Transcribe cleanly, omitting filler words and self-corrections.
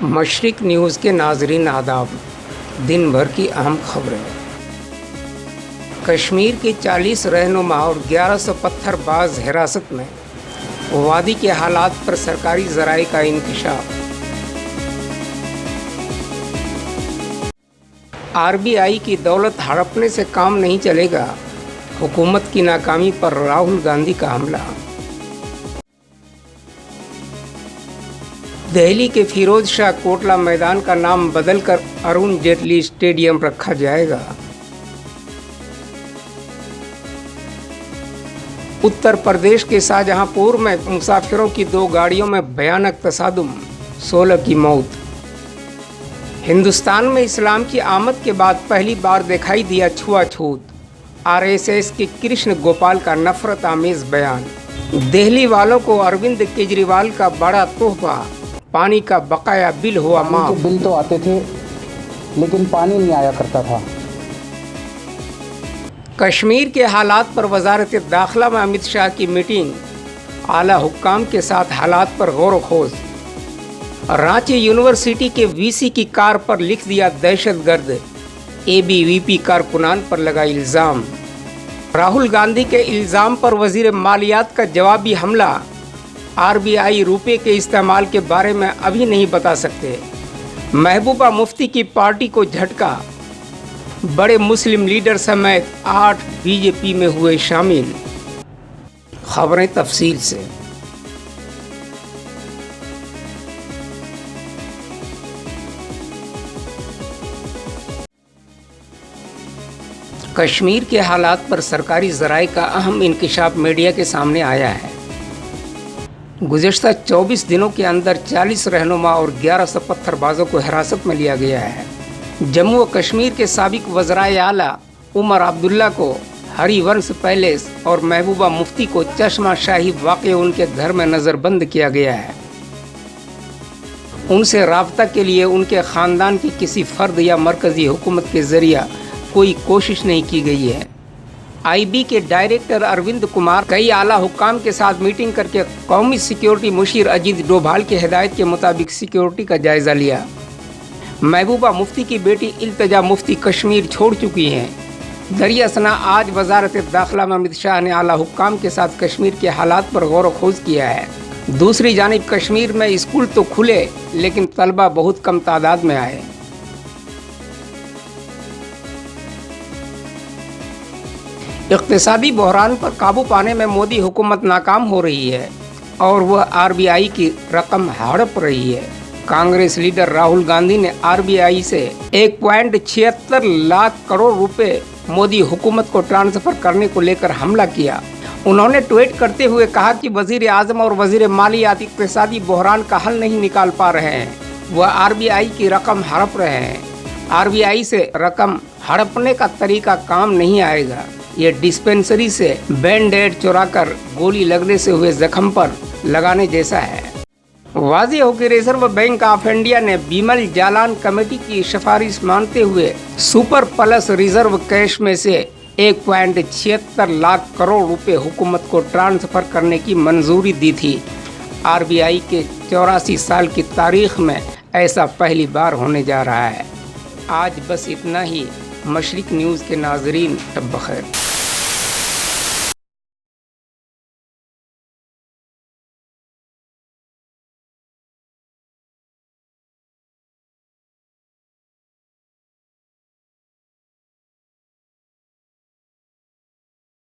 मशरिक news के नाज़रीन आदाब। दिन भर की अहम खबरें। कश्मीर के 40 रहनुमा और 1100 पत्थरबाज हिरासत में, वादी के हालात पर सरकारी ज़राए का इंकशाफ। आरबीआई की दौलत हड़पने से काम नहीं चलेगा, हुकूमत की नाकामी पर राहुल गांधी का हमला। दिल्ली के फिरोज शाह कोटला मैदान का नाम बदलकर अरुण जेटली स्टेडियम रखा जाएगा। उत्तर प्रदेश के शाहजहांपुर में मुसाफिरों की 2 गाड़ियों में भयानक तसादुम, 16 की मौत। हिंदुस्तान में इस्लाम की आमद के बाद पहली बार दिखाई दिया छुआछूत, आरएसएस के कृष्ण गोपाल का नफरत आमेज बयान। दिल्ली वालों को अरविंद केजरीवाल का बड़ा तोहफा, पानी का बकाया बिल हुआ माफ। बिल तो आते थे लेकिन पानी नहीं आया करता था। कश्मीर के हालात पर वजारत दाखिला में अमित शाह की मीटिंग, आला हुक्काम के साथ हालात पर गौर खोज। रांची यूनिवर्सिटी के वीसी की कार पर लिख दिया दहशतगर्द, एबीवीपी कारकुनान पर लगा इल्ज़ाम। राहुल गांधी के इल्ज़ाम पर वजीर मालियात का जवाबी हमला, आरबीआई रुपये के इस्तेमाल के बारे में अभी नहीं बता सकते। महबूबा मुफ्ती की पार्टी को झटका, बड़े मुस्लिम लीडर समेत 8 बीजेपी में हुए शामिल। खबरें तफसील से। कश्मीर के हालात पर सरकारी ज़राए का अहम इंकशाफ मीडिया के सामने आया है। गुज़श्ता 24 दिनों के अंदर 40 रहनुमा और 1100 पत्थरबाजों को हिरासत में लिया गया है। जम्मू व कश्मीर के साबिक वज़राए आला उमर अब्दुल्ला को हरिवंश पैलेस और महबूबा मुफ्ती को चश्मा शाही वाक़े उनके घर में नज़रबंद किया गया है। उनसे राब्ता के लिए उनके ख़ानदान के किसी फ़र्द या मरकज़ी हुकूमत के ज़रिया कोई कोशिश नहीं की गई है। आईबी के डायरेक्टर अरविंद कुमार कई आला हुक्काम के साथ मीटिंग करके कौमी सिक्योरिटी मुशीर अजीत डोभाल की हिदायत के मुताबिक सिक्योरिटी का जायज़ा लिया। महबूबा मुफ्ती की बेटी इल्तिजा मुफ्ती कश्मीर छोड़ चुकी हैं। दरियासना आज वजारत दाखिला में अमित शाह ने आला हुक्काम के साथ कश्मीर के हालात पर गौर खोज किया है। दूसरी जानिब कश्मीर में स्कूल तो खुले लेकिन तलबा बहुत कम तादाद में आए। इक़्तिसादी बहरान पर काबू पाने में मोदी हुकूमत नाकाम हो रही है और वह आरबीआई की रकम हड़प रही है। कांग्रेस लीडर राहुल गांधी ने आरबीआई से 1.76 लाख करोड़ रुपए मोदी हुकूमत को ट्रांसफ़र करने को लेकर हमला किया। उन्होंने ट्वीट करते हुए कहा कि वज़ीर आज़म और वज़ीर मालियात इक़्तिसादी बहरान का हल नहीं निकाल पा रहे हैं, वह आरबीआई की रकम हड़प रहे हैं। आरबीआई से रकम हड़पने का तरीका काम नहीं आएगा। ये डिस्पेंसरी से बैंड-एड चुराकर गोली लगने से हुए जख्म पर लगाने जैसा है। वाज़ेह हो कि रिजर्व बैंक ऑफ इंडिया ने बिमल जालान कमेटी की सिफारिश मानते हुए सुपर प्लस रिजर्व कैश में से 1.76 लाख करोड़ रुपए हुकूमत को ट्रांसफ़र करने की मंजूरी दी थी। आरबीआई के 84 साल की तारीख में ऐसा पहली बार होने जा रहा है। आज बस इतना ही। मशरिक न्यूज़ के नाज़रीन, शब बख़ैर।